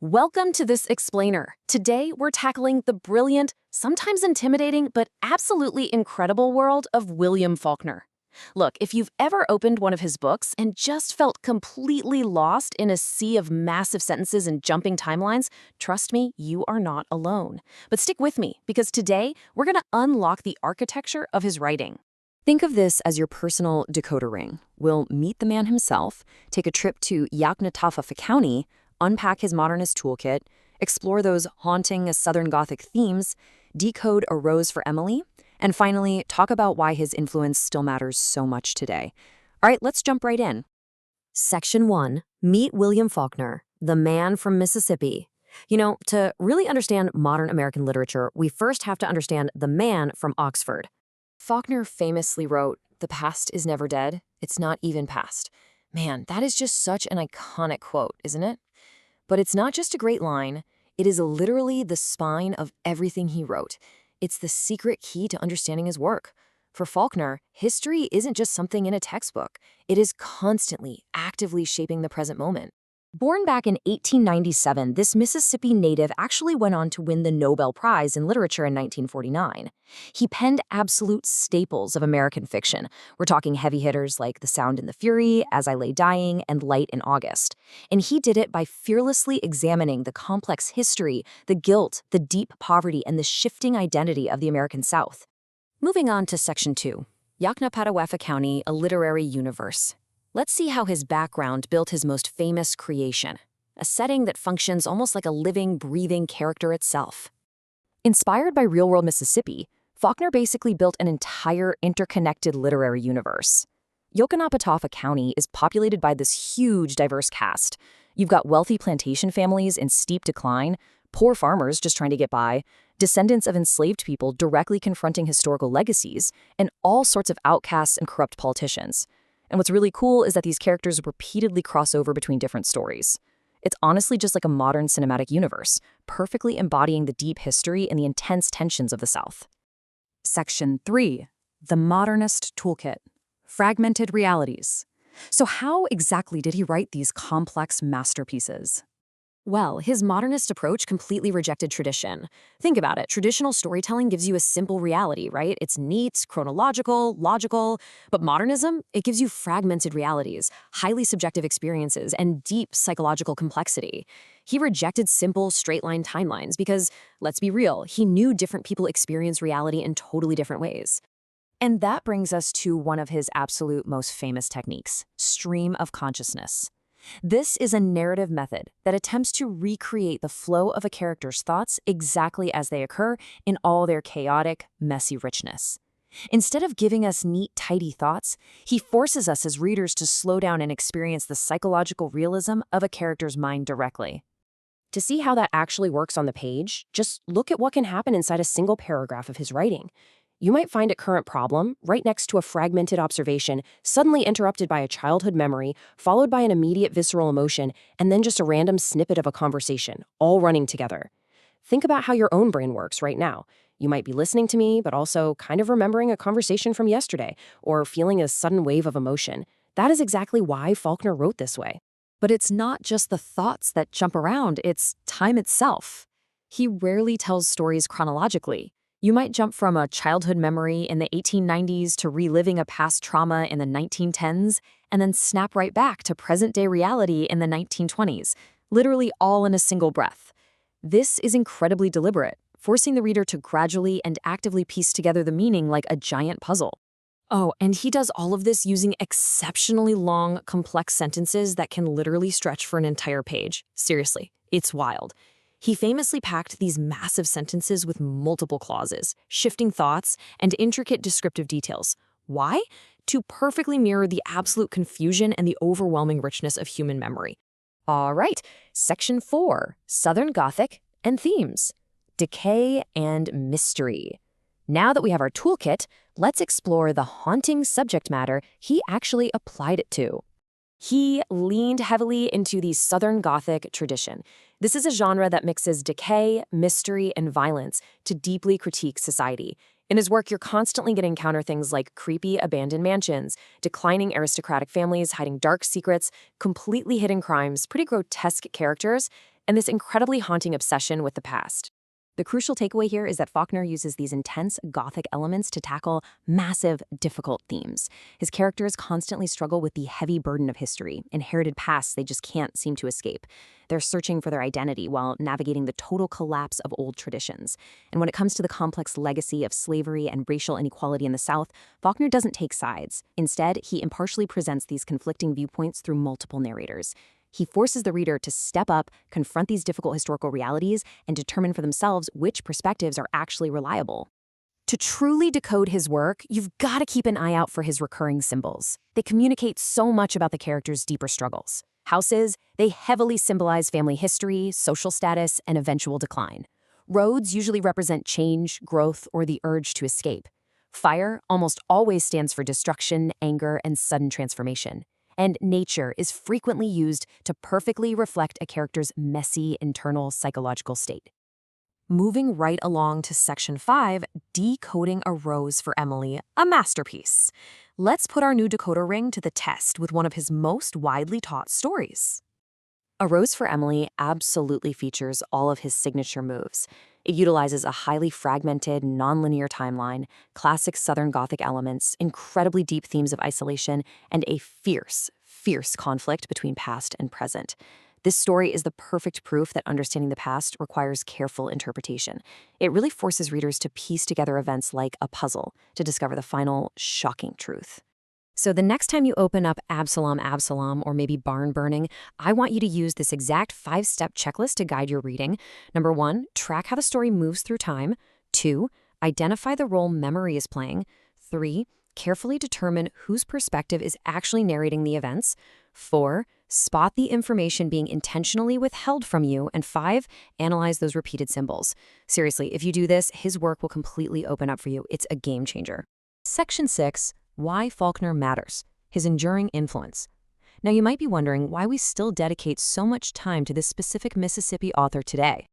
Welcome to this explainer. Today, we're tackling the brilliant, sometimes intimidating, but absolutely incredible world of William Faulkner. Look, if you've ever opened one of his books and just felt completely lost in a sea of massive sentences and jumping timelines, trust me, you are not alone. But stick with me, because today, we're going to unlock the architecture of his writing. Think of this as your personal decoder ring. We'll meet the man himself, take a trip to Yaknatafa County, unpack his modernist toolkit, explore those haunting Southern Gothic themes, decode A Rose for Emily, and finally, talk about why his influence still matters so much today. All right, let's jump right in. Section 1. Meet William Faulkner, the man from Mississippi. To really understand modern American literature, we first have to understand the man from Oxford. Faulkner famously wrote, "The past is never dead, it's not even past." Man, that is just such an iconic quote, isn't it? But it's not just a great line, it is literally the spine of everything he wrote. It's the secret key to understanding his work. For Faulkner, history isn't just something in a textbook. It is constantly, actively shaping the present moment. Born back in 1897, this Mississippi native actually went on to win the Nobel Prize in Literature in 1949. He penned absolute staples of American fiction. We're talking heavy hitters like The Sound and the Fury, As I Lay Dying, and Light in August. And he did it by fearlessly examining the complex history, the guilt, the deep poverty, and the shifting identity of the American South. Moving on to Section 2, Yaknapatawafa County, a literary universe. Let's see how his background built his most famous creation, a setting that functions almost like a living, breathing character itself. Inspired by real-world Mississippi, Faulkner basically built an entire interconnected literary universe. Yaknapatawa County is populated by this huge, diverse cast. You've got wealthy plantation families in steep decline, poor farmers just trying to get by, descendants of enslaved people directly confronting historical legacies, and all sorts of outcasts and corrupt politicians. And what's really cool is that these characters repeatedly cross over between different stories. It's honestly just like a modern cinematic universe, perfectly embodying the deep history and the intense tensions of the South. Section 3. The Modernist Toolkit. Fragmented Realities. So how exactly did he write these complex masterpieces? Well, his modernist approach completely rejected tradition. Think about it. Traditional storytelling gives you a simple reality, right? It's neat, chronological, logical. But modernism, it gives you fragmented realities, highly subjective experiences, and deep psychological complexity. He rejected simple, straight-line timelines because, let's be real, he knew different people experience reality in totally different ways. And that brings us to one of his absolute most famous techniques, stream of consciousness. This is a narrative method that attempts to recreate the flow of a character's thoughts exactly as they occur in all their chaotic, messy richness. Instead of giving us neat, tidy thoughts, he forces us as readers to slow down and experience the psychological realism of a character's mind directly. To see how that actually works on the page, just look at what can happen inside a single paragraph of his writing. You might find a current problem right next to a fragmented observation, suddenly interrupted by a childhood memory, followed by an immediate visceral emotion, and then just a random snippet of a conversation, all running together. Think about how your own brain works right now. You might be listening to me, but also kind of remembering a conversation from yesterday, or feeling a sudden wave of emotion. That is exactly why Faulkner wrote this way. But it's not just the thoughts that jump around, it's time itself. He rarely tells stories chronologically. You might jump from a childhood memory in the 1890s to reliving a past trauma in the 1910s, and then snap right back to present-day reality in the 1920s, literally all in a single breath. This is incredibly deliberate, forcing the reader to gradually and actively piece together the meaning like a giant puzzle. Oh, and he does all of this using exceptionally long, complex sentences that can literally stretch for an entire page. Seriously, it's wild. He famously packed these massive sentences with multiple clauses, shifting thoughts, and intricate descriptive details. Why? To perfectly mirror the absolute confusion and the overwhelming richness of human memory. All right, Section 4, Southern Gothic and Themes. Decay and Mystery. Now that we have our toolkit, let's explore the haunting subject matter he actually applied it to. He leaned heavily into the Southern Gothic tradition. This is a genre that mixes decay, mystery, and violence to deeply critique society. In his work, you're constantly going to encounter things like creepy abandoned mansions, declining aristocratic families hiding dark secrets, completely hidden crimes, pretty grotesque characters, and this incredibly haunting obsession with the past. The crucial takeaway here is that Faulkner uses these intense Gothic elements to tackle massive, difficult themes. His characters constantly struggle with the heavy burden of history, inherited pasts they just can't seem to escape. They're searching for their identity while navigating the total collapse of old traditions. And when it comes to the complex legacy of slavery and racial inequality in the South, Faulkner doesn't take sides. Instead, he impartially presents these conflicting viewpoints through multiple narrators. He forces the reader to step up, confront these difficult historical realities, and determine for themselves which perspectives are actually reliable. To truly decode his work, you've got to keep an eye out for his recurring symbols. They communicate so much about the character's deeper struggles. Houses, they heavily symbolize family history, social status, and eventual decline. Roads usually represent change, growth, or the urge to escape. Fire almost always stands for destruction, anger, and sudden transformation. And nature is frequently used to perfectly reflect a character's messy internal psychological state. Moving right along to Section 5, Decoding a Rose for Emily, a masterpiece. Let's put our new decoder ring to the test with one of his most widely taught stories. A Rose for Emily absolutely features all of his signature moves. It utilizes a highly fragmented, nonlinear timeline, classic Southern Gothic elements, incredibly deep themes of isolation, and a fierce conflict between past and present. This story is the perfect proof that understanding the past requires careful interpretation. It really forces readers to piece together events like a puzzle to discover the final, shocking truth. So the next time you open up Absalom, or maybe Barn Burning, I want you to use this exact 5-step checklist to guide your reading. Number 1, track how the story moves through time. 2, identify the role memory is playing. 3, carefully determine whose perspective is actually narrating the events. 4, spot the information being intentionally withheld from you. And 5, analyze those repeated symbols. Seriously, if you do this, his work will completely open up for you. It's a game changer. Section 6. Why Faulkner matters, his enduring influence. Now you might be wondering why we still dedicate so much time to this specific Mississippi author today.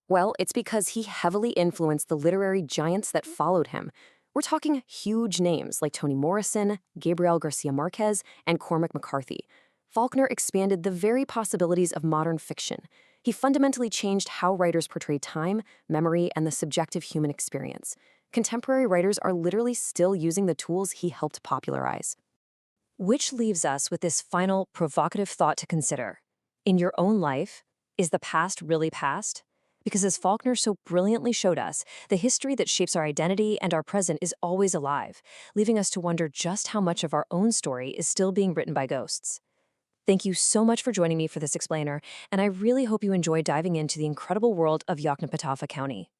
Well, it's because he heavily influenced the literary giants that followed him. We're talking huge names like Toni Morrison, Gabriel Garcia Marquez, and Cormac McCarthy. Faulkner expanded the very possibilities of modern fiction. He fundamentally changed how writers portray time, memory, and the subjective human experience. Contemporary writers are literally still using the tools he helped popularize. Which leaves us with this final provocative thought to consider. In your own life, is the past really past? Because as Faulkner so brilliantly showed us, the history that shapes our identity and our present is always alive, leaving us to wonder just how much of our own story is still being written by ghosts. Thank you so much for joining me for this explainer, and I really hope you enjoyed diving into the incredible world of Yoknapatawpha County.